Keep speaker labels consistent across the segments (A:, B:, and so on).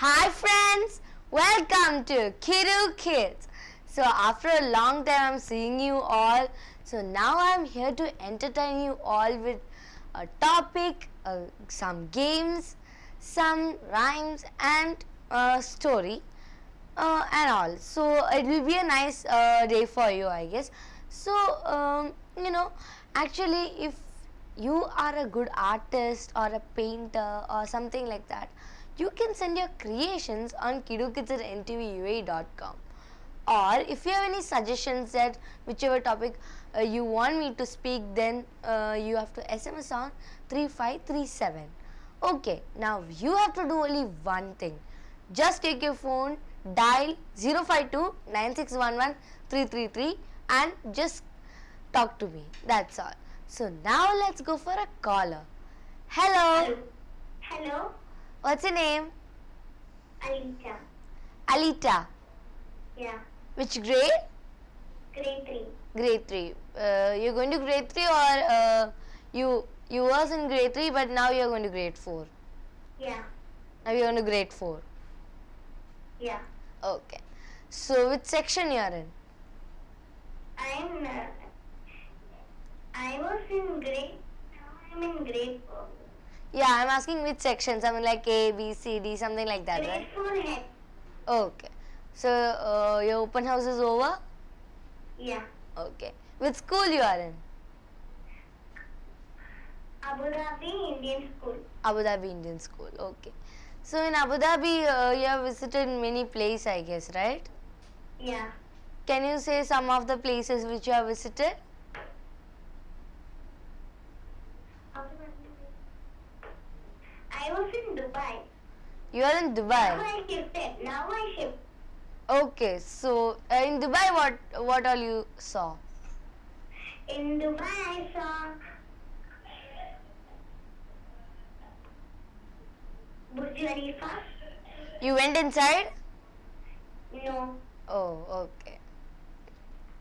A: Hi friends, welcome to Kidu Kids. So after a long time I'm seeing you all. So now I'm here to entertain you all with a topic, some games, some rhymes and a story and all. So it will be a nice day for you, I guess. So actually if you are a good artist or a painter or something like that, you can send your creations on kidukids@ntvua.com. Or if you have any suggestions that whichever topic you want me to speak, then you have to SMS on 3537. Okay, now you have to do only one thing. Just take your phone, dial 052 9611 333 and just talk to me. That's all. So now let's go for a caller. Hello.
B: Hello.
A: What's your name?
B: Alita.
A: Alita.
B: Yeah.
A: Which grade?
B: Grade 3.
A: Grade 3. You're going to grade 3 or you was in grade 3 but now you're going to grade 4?
B: Yeah.
A: Now you're going to grade 4.
B: Yeah.
A: Okay. So which section you're in?
B: I was in grade. Now I'm in grade 4.
A: Yeah, I'm asking which section. Something like A, B, C, D, something like that,
B: Grade
A: right?
B: 4 head.
A: Okay. So your open house is over?
B: Yeah.
A: Okay. Which school you are in?
B: Abu Dhabi Indian School.
A: Abu Dhabi Indian School. Okay. So in Abu Dhabi, you have visited many places, I guess, right?
B: Yeah.
A: Can you say some of the places which you have visited?
B: I was in Dubai.
A: You are in Dubai.
B: Now I shift.
A: Okay. So in Dubai, what all you saw?
B: In Dubai I saw Burj Khalifa.
A: You went inside?
B: No.
A: Oh, okay.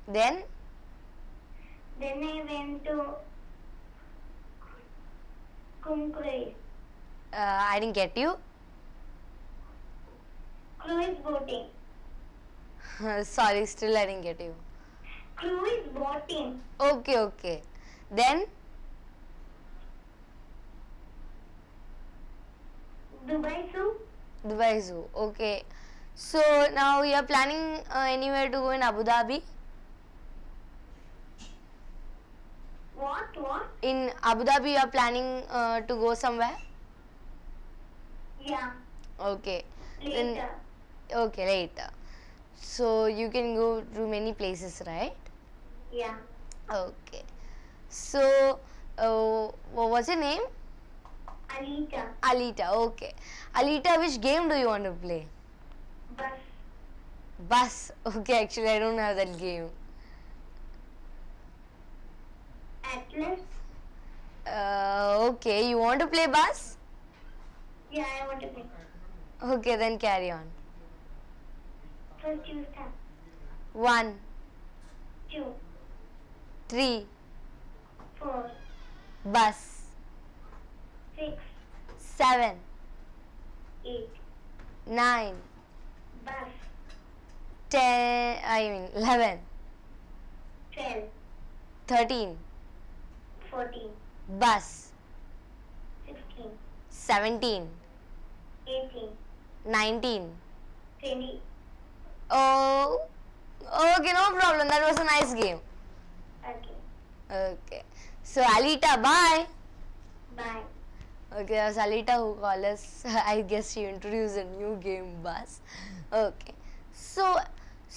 A: Then
B: I went to Kumkruiz.
A: I didn't get you.
B: Cruise boating.
A: Sorry, still I didn't get you.
B: Cruise boating.
A: Okay. Then
B: Dubai Zoo.
A: Dubai Zoo. Okay. So now you are planning anywhere to go in Abu Dhabi?
B: What?
A: In Abu Dhabi, you are planning to go somewhere?
B: Yeah.
A: Okay.
B: Later.
A: Okay, later. So you can go to many places, right?
B: Yeah.
A: Okay. So, what's your name?
B: Alita.
A: Alita. Okay. Alita, which game do you want to play?
B: Bus.
A: Bus. Okay, actually, I don't have that game.
B: Atlas.
A: Okay, you want to play bus?
B: Yeah, I want to play.
A: Okay, then carry on.
B: First you start.
A: 1,
B: 2,
A: 3,
B: 4,
A: bus.
B: 6,
A: 7,
B: 8.
A: 9,
B: Bus.
A: 11,
B: 12,
A: 13,
B: 14,
A: bus.
B: 16,
A: 17,
B: 18,
A: 19.
B: 20.
A: Oh, okay, no problem. That was a nice game.
B: Okay.
A: Okay. So, Alita, bye.
B: Bye.
A: Okay, that was Alita who called us. I guess she introduced a new game, bus. Okay. So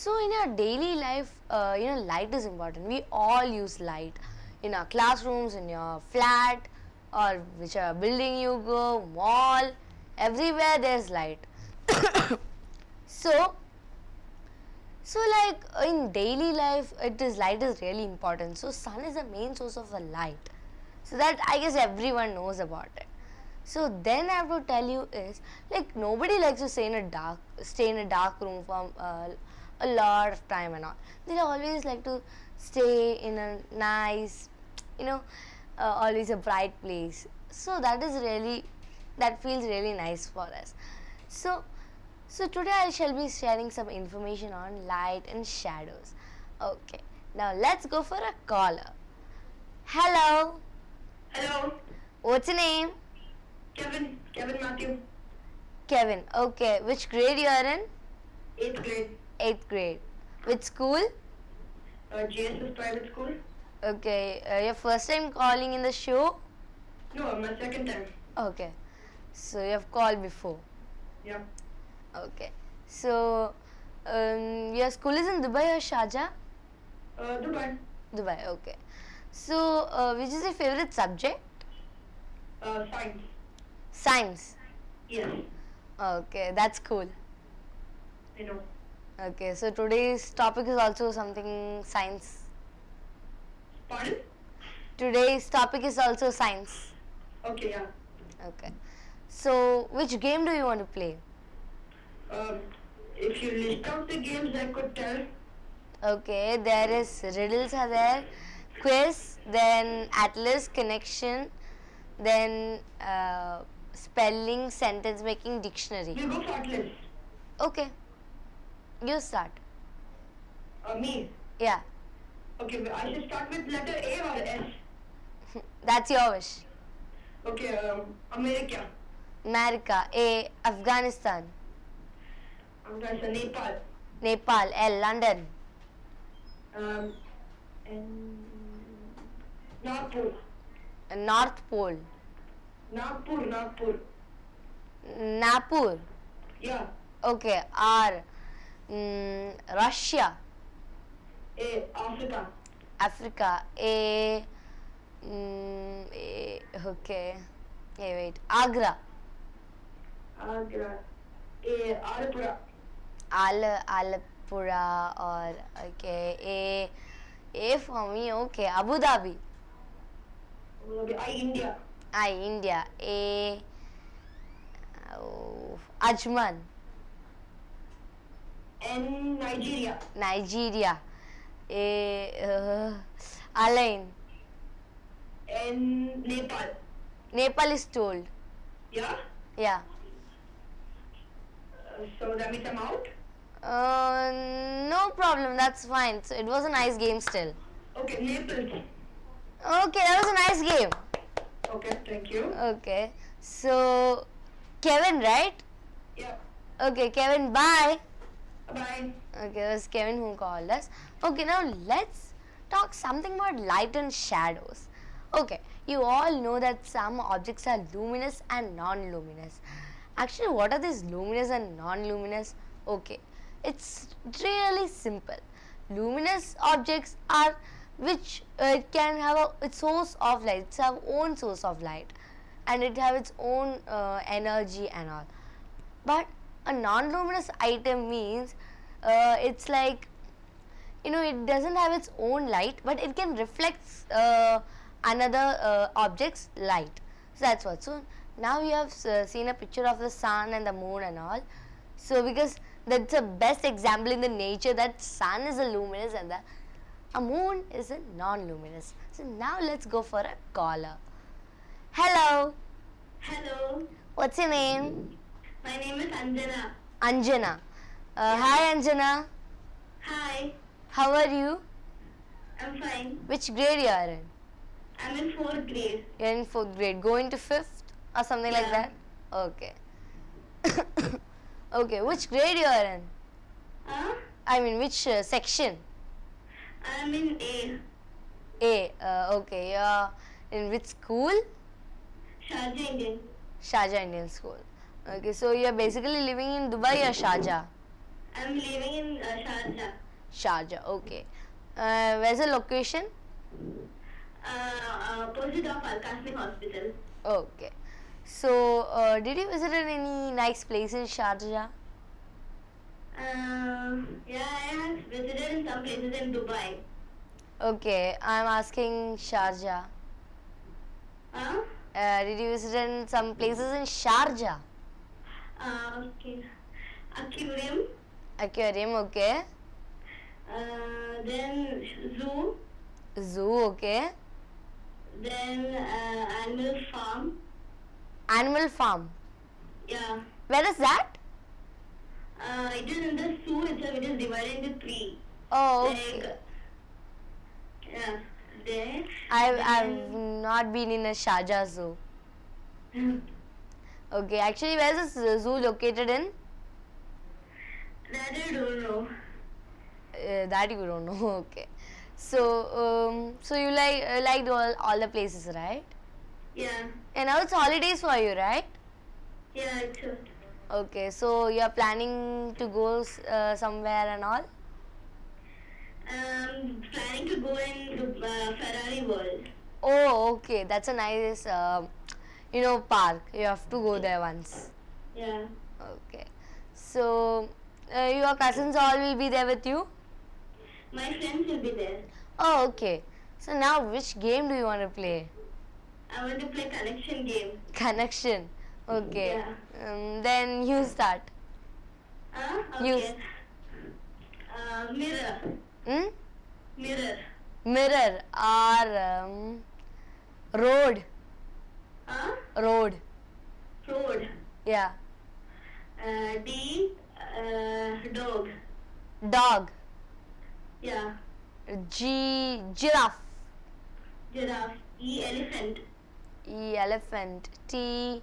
A: in our daily life, light is important. We all use light in our classrooms, in your flat, or whichever building you go, mall, everywhere there's light. So like in daily life, light is really important. So sun is the main source of the light. So that I guess everyone knows about it. So then I have to tell you is like nobody likes to stay in a dark room for a lot of time and all. They always like to stay in a nice, always a bright place. So that feels really nice for us. So So today I shall be sharing some information on light and shadows. Okay, now let's go for a caller. Hello,
B: Hello,
A: what's your name?
B: Kevin Matthew,
A: Kevin. Okay, which grade you are in?
B: 8th grade,
A: 8th grade. Which school?
B: JSS private school.
A: Okay, your first time calling in the show?
B: No, my second time.
A: Okay, so you have called before.
B: Yeah,
A: Okay, so your school is in Dubai or Sharjah?
B: Dubai,
A: Dubai, okay. So, which is your favorite subject?
B: science.
A: Science.
B: Yes,
A: Okay, that's cool.
B: I know.
A: Okay, so today's topic is also something science.
B: Pardon?
A: Today's topic is also science.
B: Okay, yeah.
A: Okay. So, which game do you want to play?
B: If you list out the games, I could tell.
A: Okay, there is riddles are there, quiz, then atlas, connection, then spelling, sentence making, dictionary.
B: We'll go for Atlas.
A: Okay, you start.
B: Me.
A: Yeah,
B: Okay, I should start with letter A or S.
A: that's your wish.
B: Okay, America.
A: America, A, Afghanistan,
B: Nepal.
A: Nepal, L, London,
B: And Nagpur.
A: North Pole,
B: Nagpur.
A: Napur.
B: Yeah.
A: Okay, R, Russia,
B: A, Africa.
A: Africa, A, okay, hey wait, Agra,
B: Agra. A, Alapura.
A: Alapura, or okay, A for me, okay, Abu Dhabi,
B: I, India.
A: I, India, A, Ajman,
B: N, Nigeria.
A: Nigeria, A, Alain,
B: N, Nepal.
A: Nepal is told,
B: Yeah?
A: yeah.
B: So that means I'm out?
A: No problem, that's fine. So it was a nice game still.
B: Okay, Naples.
A: Okay, that was a nice game.
B: Okay, thank you.
A: Okay, so Kevin, right?
B: Yeah.
A: Okay, Kevin, bye.
B: Bye.
A: Okay, it was Kevin who called us. Okay, now let's talk something about light and shadows. Okay, you all know that some objects are luminous and non-luminous. Actually, what are these luminous and non-luminous? Okay, it's really simple. Luminous objects are which it can have its source of light, it's have own source of light, and it have its own energy and all. But a non-luminous item means it's like, you know, it doesn't have its own light, but it can reflect another object's light. So that's what. So now you have seen a picture of the sun and the moon and all. So because that's the best example in the nature that sun is a luminous and a moon is a non-luminous. So now let's go for a caller. Hello,
B: Hello.
A: what's your name?
B: My name is Anjana.
A: Anjana. Hi Anjana,
B: Hi.
A: how are you?
B: I'm fine.
A: Which grade you are in?
B: I'm in 4th grade.
A: You're in 4th grade, going to 5th or something like
B: Yeah.
A: that? Okay. Okay, which grade you are in?
B: Huh?
A: I mean, which section?
B: I'm in A.
A: A. Okay, you're in which school?
B: Sharjah Indian.
A: Sharjah Indian School. Okay, so you're basically living in Dubai or Sharjah?
B: I'm living in Sharjah.
A: Sharjah, okay. Where's the location?
B: Opposite of Al-Qasmi Hospital.
A: Okay. So, did you visit any nice place in Sharjah?
B: Yeah, I have visited in some places in Dubai.
A: Okay, I'm asking Sharjah.
B: Huh?
A: Did you visit in some places in Sharjah?
B: Okay. Aquarium.
A: Aquarium, okay.
B: Then zoo.
A: Zoo, okay.
B: Then animal farm.
A: Animal farm.
B: Yeah.
A: Where is that?
B: It is in the zoo itself. It is divided into three.
A: Oh,
B: Like,
A: okay.
B: yeah, there.
A: I've not been in a Sharjah zoo. Okay, actually, where's this zoo located in?
B: That I don't know.
A: That you don't know. Okay. So, so you liked all the places, right?
B: Yeah,
A: And now it's holidays for you, right?
B: yeah, it's
A: Okay. So you are planning to go somewhere and all.
B: planning to go in the Ferrari World.
A: Oh, okay. That's a nice, park. You have to go there once.
B: Yeah,
A: Okay. So, your cousins all will be there with you?
B: my friends will be there.
A: Oh, okay. So now, which game do you want to play?
B: I want to play connection game.
A: Connection. Okay.
B: Yeah.
A: Then you start. You-
B: Okay. Mirror.
A: Hmm?
B: Mirror.
A: Mirror or road. Road.
B: Road.
A: Yeah.
B: D. Dog.
A: Dog.
B: Yeah.
A: Giraffe.
B: Giraffe. E. Elephant.
A: Elephant. T.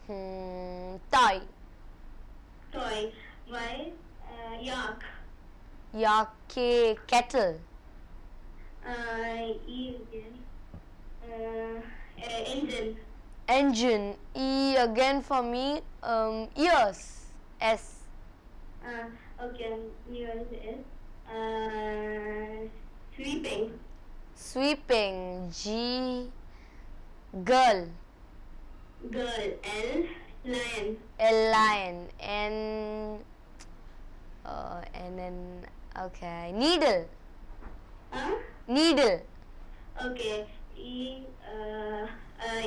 A: Toy.
B: Toy. Y. Yak.
A: Kettle.
B: E again. Engine.
A: Engine. E again for me. Ears. S.
B: Okay. Yours is sweeping.
A: Sweeping. Girl.
B: Girl. L. Lion.
A: Lion. Okay. Needle. Needle.
B: Okay.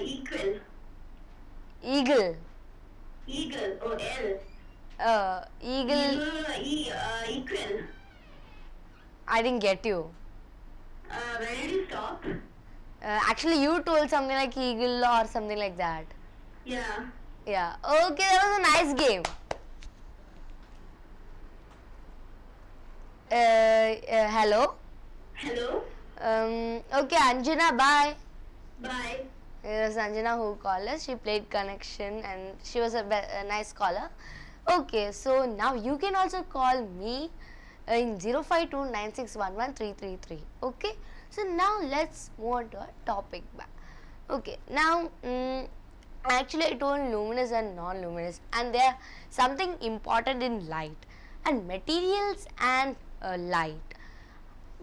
B: Equal.
A: Eagle.
B: Eagle. Oh, L.
A: Eagle.
B: Equal.
A: I didn't get you.
B: Where did you stop?
A: Actually, you told something like eagle or something like that.
B: Yeah.
A: Yeah. Okay, that was a nice game. Hello.
B: Hello.
A: Okay, Anjana, bye.
B: Bye.
A: It was Anjana who called us. She played Connection and she was a nice caller. Okay, so now you can also call me in 05296113333. Okay, so now let's move on to our topic back. Okay, now actually I told luminous and non-luminous, and there something important in light and materials and light.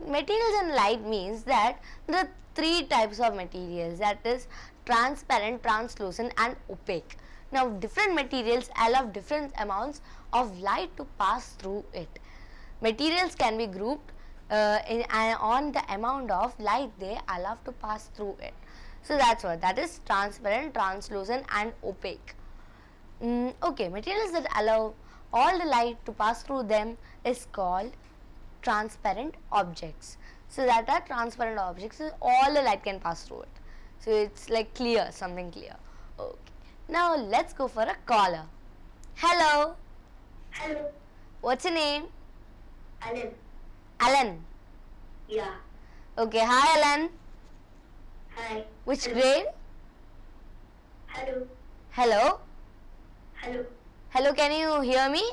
A: Materials and light means that there are three types of materials, that is transparent, translucent and opaque. Now different materials allow different amounts of light to pass through it. Materials can be grouped on the amount of light they allow to pass through it. So that's what, that is transparent, translucent and opaque. Okay, materials that allow all the light to pass through them is called transparent objects. So that are transparent objects, so all the light can pass through it. So it's like clear, something clear. Okay. Now let's go for a caller. Hello.
B: Hello.
A: What's your name?
B: Alan.
A: Alan.
B: Yeah.
A: Okay, hi Alan.
B: Hi.
A: Which
B: Hello.
A: grade?
B: Hello.
A: Hello.
B: Hello.
A: Hello, can you hear me?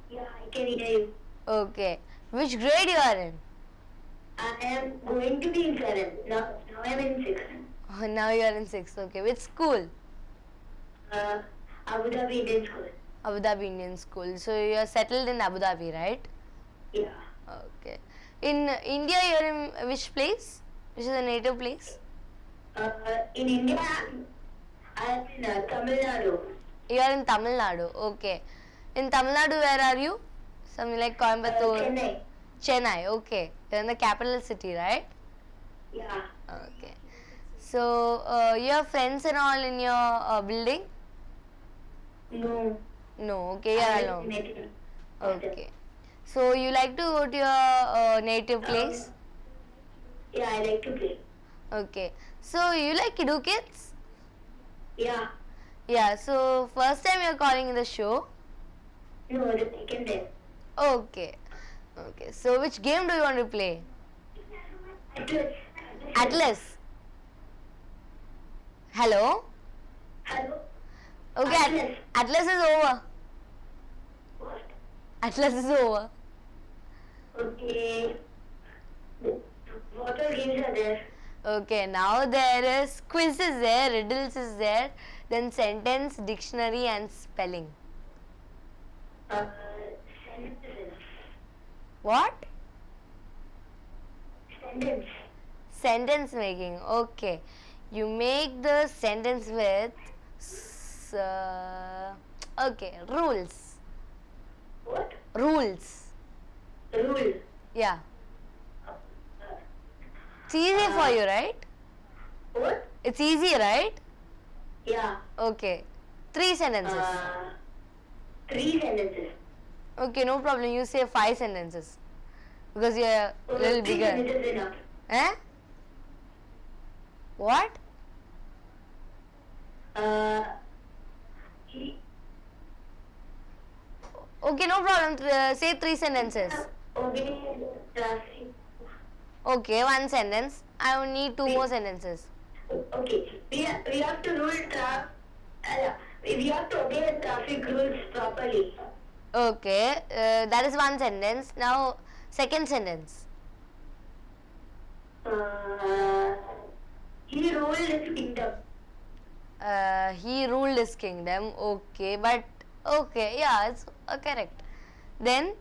B: Yeah, I can hear you.
A: Okay. Which grade you are in?
B: I am going to be in 7. Now I am in 6.
A: Oh, now you are in 6th. Okay. Which school?
B: Abu Dhabi Indian School.
A: Abu Dhabi Indian School. So you are settled in Abu Dhabi, right?
B: Yeah.
A: Okay. In India, you are in which place? Which is a native place?
B: In India, I am in Tamil Nadu.
A: You are in Tamil Nadu. Okay. In Tamil Nadu, where are you? Something like Coimbatore.
B: Chennai.
A: Chennai. Okay. You're in the capital city, right?
B: Yeah.
A: Okay. So you have friends and all in your building?
B: No.
A: No. Okay. You
B: I
A: are
B: am
A: alone.
B: native.
A: Okay. So you like to go to your native place?
B: Yeah, I like to play.
A: Okay. So you like Kidu Kids?
B: Yeah.
A: Yeah. So first time you're calling in the show.
B: No, the second time.
A: Okay. Okay. So which game do you want to play?
B: Atlas.
A: Atlas. Hello?
B: Hello?
A: Okay,
B: Atlas.
A: Atlas is over.
B: What?
A: Atlas is over.
B: Okay. What all games are there?
A: Okay, now there is quiz is there, riddles is there, then sentence, dictionary and spelling.
B: Sentences.
A: What?
B: Sentence.
A: Sentence making. Okay. You make the sentence with okay, rules.
B: What?
A: Rules.
B: Rule.
A: Yeah. It's easy for you, right?
B: What?
A: It's easy, right?
B: Yeah.
A: Okay. 3 sentences.
B: 3 sentences.
A: Okay, no problem. You say 5 sentences. Because you're a little
B: 3
A: bigger.
B: sentences enough.
A: Eh? What?
B: He,
A: Okay, no problem. Say 3 sentences.
B: obey traffic.
A: Okay, 1 sentence. I will need 2 more sentences.
B: Okay, we have to we have to obey the traffic rules properly.
A: Okay, that is 1 sentence. Now, second sentence.
B: He ruled his kingdom.
A: He ruled his kingdom. Okay, but okay, yeah, it's correct. Then,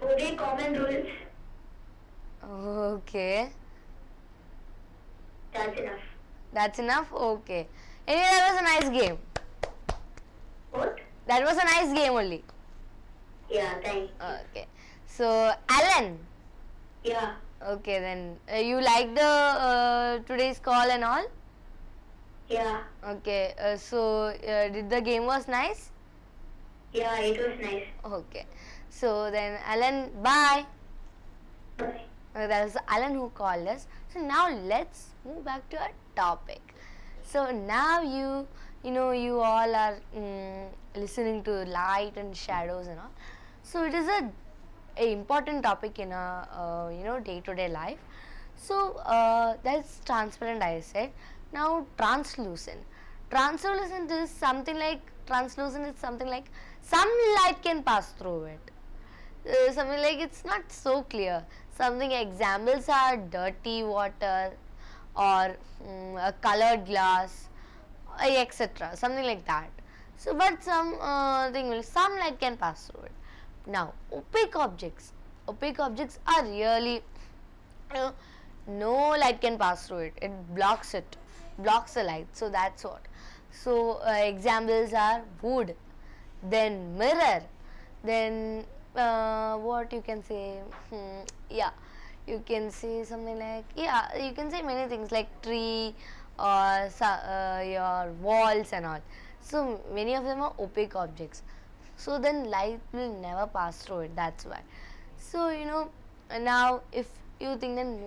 B: Obey common rules.
A: okay,
B: That's enough.
A: that's enough. Okay. Anyway, that was a nice game.
B: What?
A: That was a nice game only.
B: Yeah, thanks.
A: Okay. So, Alan.
B: Yeah.
A: Okay, then you like the today's call and all?
B: Yeah.
A: Okay. Did the game was nice?
B: Yeah, it was nice.
A: Okay. So then, Alan, bye.
B: Bye.
A: That was Alan who called us. So now let's move back to our topic. So now you all are listening to light and shadows and all. So it is a important topic in our day-to-day life. So that's transparent, I said. Now translucent. Translucent is something like some light can pass through it. Something like it's not so clear. Something examples are dirty water or a colored glass, etc. Something like that. So, but some light can pass through it. Now, opaque objects. Opaque objects are really no light can pass through it. It blocks the light. So that's what. So examples are wood, then mirror, then what you can say? Yeah, you can say something like you can say many things like tree or your walls and all. So many of them are opaque objects. So then light will never pass through it. That's why. So now if you think then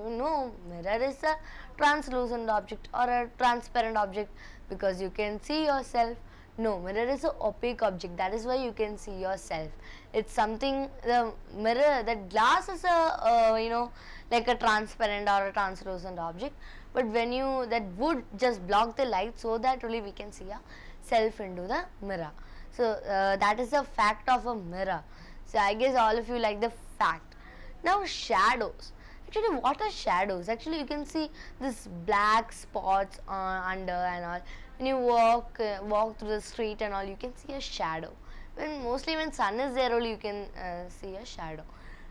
A: mirror is a translucent object or a transparent object because you can see yourself. No, mirror is an opaque object. That is why you can see yourself. It's something, the mirror, that glass is like a transparent or a translucent object. But when that would just block the light so that only we can see ourself into the mirror. So that is the fact of a mirror. So I guess all of you like the fact. Now shadows. Actually, what are shadows? Actually, you can see this black spots under and all. When you walk through the street and all, you can see a shadow. Mostly when sun is there only you can see a shadow.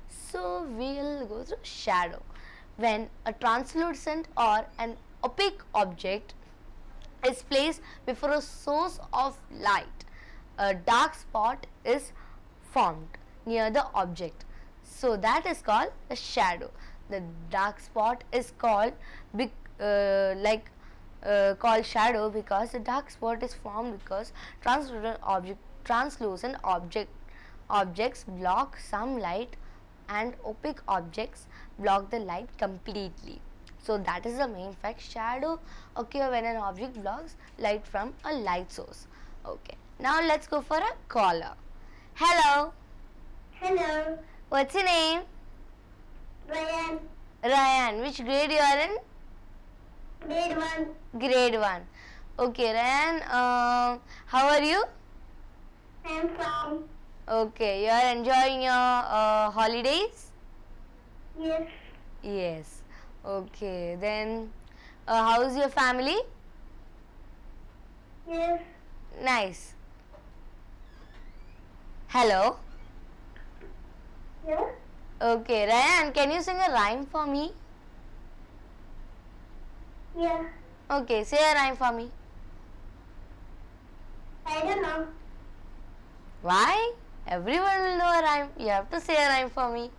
A: So we'll go through shadow. When a translucent or an opaque object is placed before a source of light, a dark spot is formed near the object. So that is called a shadow. The dark spot is called called shadow because the dark spot is formed because translucent objects block some light and opaque objects block the light completely. So that is the main fact. Shadow occur when an object blocks light from a light source. Okay. Now let's go for a caller. Hello.
B: Hello,
A: What's your name?
B: Ryan,
A: Ryan. Which grade you are in?
B: grade 1.
A: Grade 1. Okay, Ryan. How are you?
B: I'm fine.
A: Okay, you are enjoying your holidays?
B: Yes,
A: Yes. Okay, then how's your family?
B: yes.
A: Nice. Hello.
B: Yeah?
A: Okay, Ryan, can you sing a rhyme for me?
B: Yeah.
A: Okay, say a rhyme for me.
B: I don't know.
A: Why? Everyone will know a rhyme. You have to say a rhyme for me.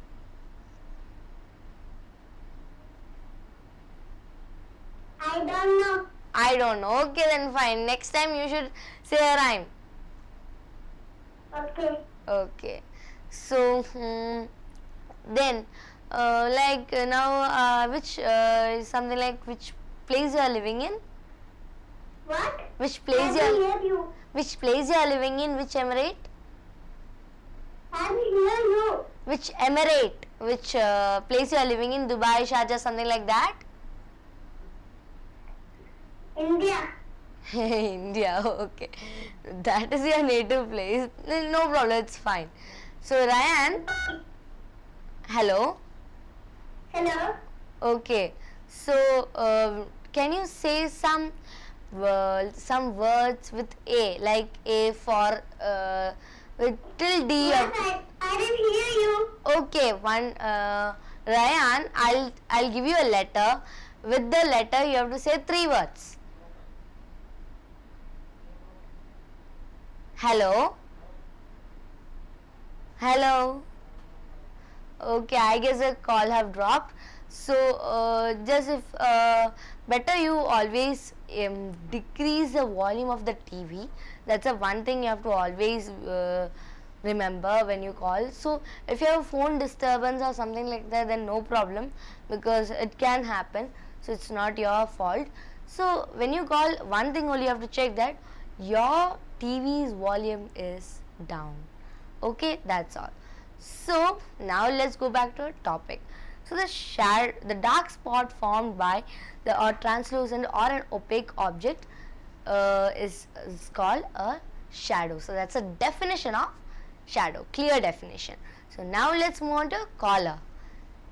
B: I don't know.
A: I don't know. Okay, then fine. Next time you should say a rhyme.
B: Okay.
A: Okay. So, then, now, which something like which place you are living in?
B: What?
A: Which
B: I
A: place you
B: can
A: are,
B: hear you.
A: which place you are living in? Which emirate?
B: I can hear you.
A: Which emirate? Which place you are living in? Dubai, Sharjah, something like that?
B: India.
A: India. Okay, that is your native place. No problem. It's fine. So, Ryan. Hello.
B: Hello?
A: Okay, so can you say some words with A, like A for with till D?
B: What? I didn't hear you.
A: Okay, one Ryan, I'll give you a letter. With the letter, you have to say 3 words. Hello. Hello. Okay, I guess the call have dropped. So just if better you always decrease the volume of the TV. That's a one thing you have to always remember when you call. So if you have phone disturbance or something like that, then no problem, because it can happen. So it's not your fault. So when you call, one thing only you have to check that your TV's volume is down. Okay, that's all. So now let's go back to our topic. So the dark spot formed by or translucent or an opaque object is called a shadow. So that's a definition of shadow, clear definition. So now let's move on to caller.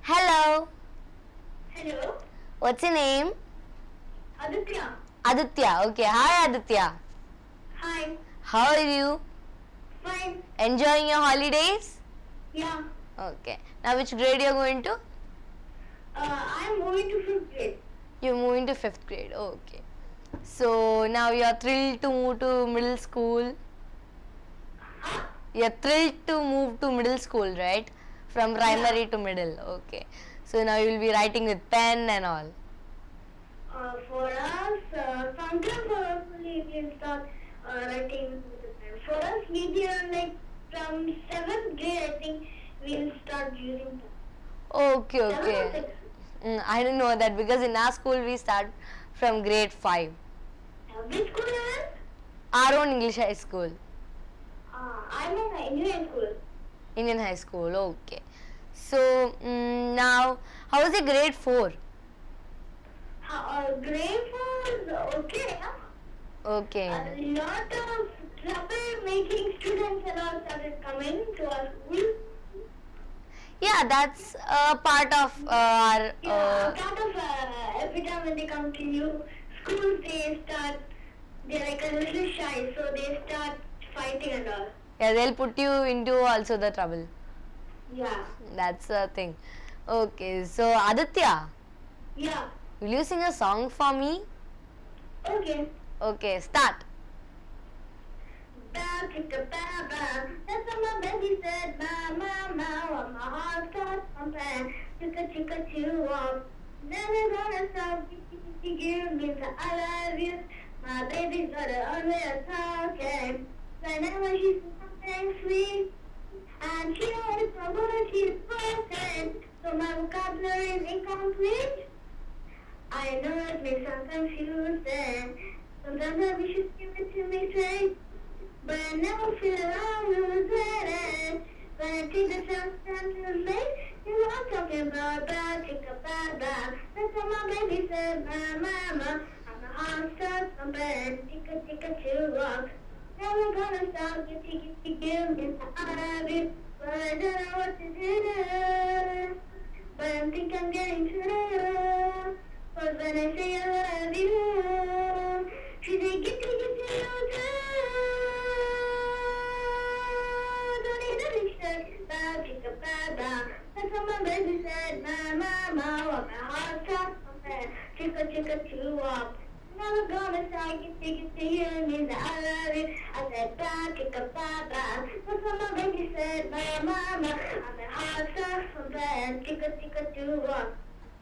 A: Hello.
B: Hello?
A: What's your name?
B: Aditya.
A: Aditya. Okay. Hi Aditya.
B: Hi.
A: How are you?
B: Fine.
A: Enjoying your holidays?
B: Yeah.
A: Okay. Now which grade you are going to?
B: I'm moving to 5th grade.
A: You're moving to 5th grade. Okay. So now you're thrilled to move to middle school.
B: Huh?
A: You're thrilled to move to middle school, right? From primary to middle. Okay. So now you'll be writing with pen and all.
B: For us, sometimes probably we'll start writing with the pen. For us, maybe like from 7th grade, I think we'll start using pen.
A: Okay,
B: 7th or
A: okay.
B: 6th?
A: I didn't know that, because in our school we start from grade 5.
B: Which school are you in?
A: Our own English high school.
B: I'm in engineering school.
A: Indian high school. Okay. So now, how is it grade 4?
B: Grade 4 is okay. Huh?
A: Okay.
B: A lot of trouble-making students and all started coming to our school.
A: Yeah, that's a part of our.
B: Part of every time when they come to new schools, they're like a little shy, so they start fighting and all.
A: Yeah, they'll put you into also the trouble.
B: Yeah.
A: That's the thing. Okay, so Aditya,
B: Yeah.
A: will you sing a song for me?
B: Okay.
A: Okay, start.
B: Bow chicka bow bow. That's what my baby said. Bow bow bow. My heart starts pumping. Chicka chicka chew up. Never gonna stop. You means I love you. My baby's got her own way of talking. Whenever she says something sweet, and she knows from what she's spoken. So my vocabulary is incomplete. I know it may sound confusing. Sometimes I wish you'd give it to me straight. But I never feel I'm losing it. But I think the sounds time to late. You know I'm talking about chicka baba. That's what my baby said, my mama. I'm a hot stuff, I'm bad. Chicka chicka chew up. Never gonna stop, you give me I love you. But I don't know what to do. But I think I'm getting through. But when I say I love you, she say get you don't need a picture, bow, chicka, bow, bow. That's what my baby said, my mama, what my heart stopped, chicka, chicka, chew up. Never gonna stop, get to you, means that I love you. I said, bow, chicka, bow, bow. That's what my baby said, my mama, I'm a heart stopped, chicka, chicka, chew up.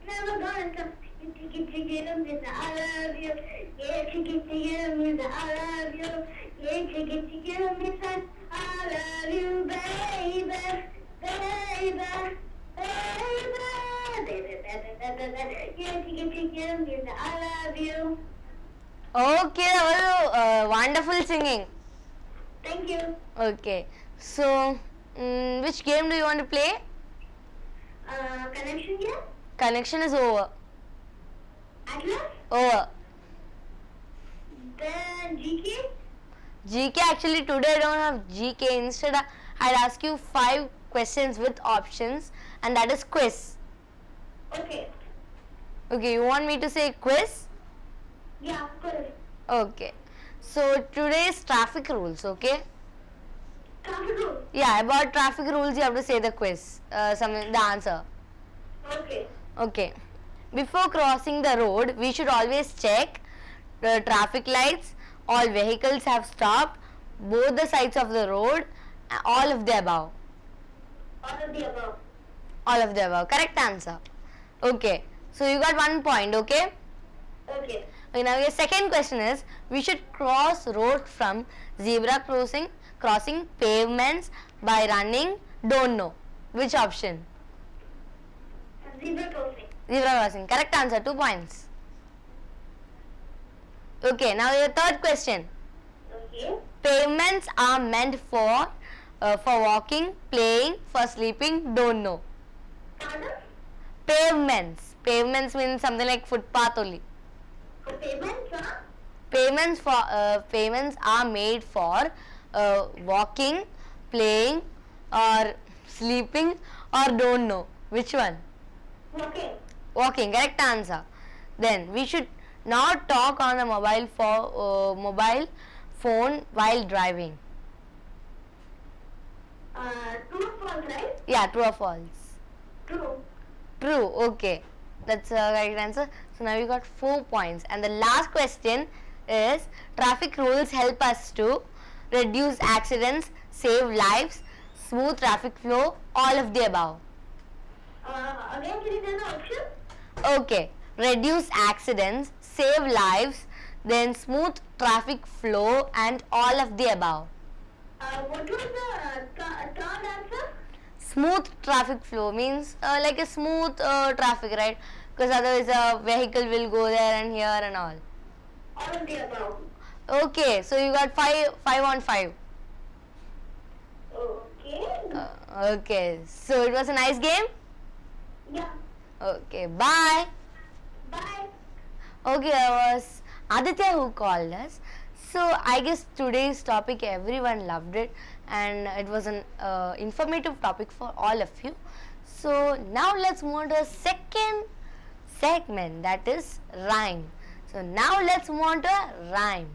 B: Never gonna stop, get to you, means that I love you. Yeah, to get to you, means that I love you. Yeah, to get to you, means that I love you, baby, baby, baby. Yeah, to get to you, means that I love you.
A: Okay, that was wonderful singing.
B: Thank you.
A: Okay, so which game do you want to play?
B: Connection game?
A: Connection is over.
B: Atlas?
A: Over.
B: Then GK?
A: GK, actually today I don't have GK. Instead, I'd ask you 5 questions with options, and that is quiz.
B: Okay.
A: Okay, you want me to say quiz?
B: Yeah, good.
A: Okay. So today's traffic rules, okay?
B: Traffic rule.
A: Yeah, about traffic rules you have to say the quiz, the answer.
B: Okay.
A: Okay. Before crossing the road, we should always check the traffic lights, all vehicles have stopped, both the sides of the road, all of the above.
B: All of the above.
A: All of the above. Correct answer. Okay. So you got 1 point, okay?
B: Okay.
A: Okay, now your second question is, we should cross road from zebra crossing pavements by running, don't know. Which option?
B: Zebra crossing.
A: Zebra crossing. Correct answer, 2 points. Okay, now your third question.
B: Okay.
A: Pavements are meant for walking, playing, for sleeping, don't know.
B: Pardon?
A: Pavements. Pavements means something like footpath only.
B: For payments, huh?
A: Pavements are made for walking, playing, or sleeping, or don't know. Which one?
B: Walking.
A: Walking. Correct answer. Then we should not talk on a mobile phone while driving.
B: True or false, right?
A: Yeah, true or false?
B: True.
A: True. Okay, that's the right answer. So now you got 4 points. And the last question is, traffic rules help us to reduce accidents, save lives, smooth traffic flow, all of the above.
B: Again, can you tell the option?
A: Okay, reduce accidents, save lives, then smooth traffic flow, and all of the above.
B: What was the third answer?
A: Smooth traffic flow means like a smooth traffic, right? Because otherwise a vehicle will go there and here and all.
B: All of the above.
A: Okay, so you got 5 on 5.
B: Okay.
A: Okay, so it was a nice game.
B: Yeah.
A: Okay, bye.
B: Bye.
A: Okay, that was Aditya who called us. So I guess today's topic everyone loved it, and it was an informative topic for all of you. So now let's move on to a second segment, that is rhyme. So now let's move on to a rhyme.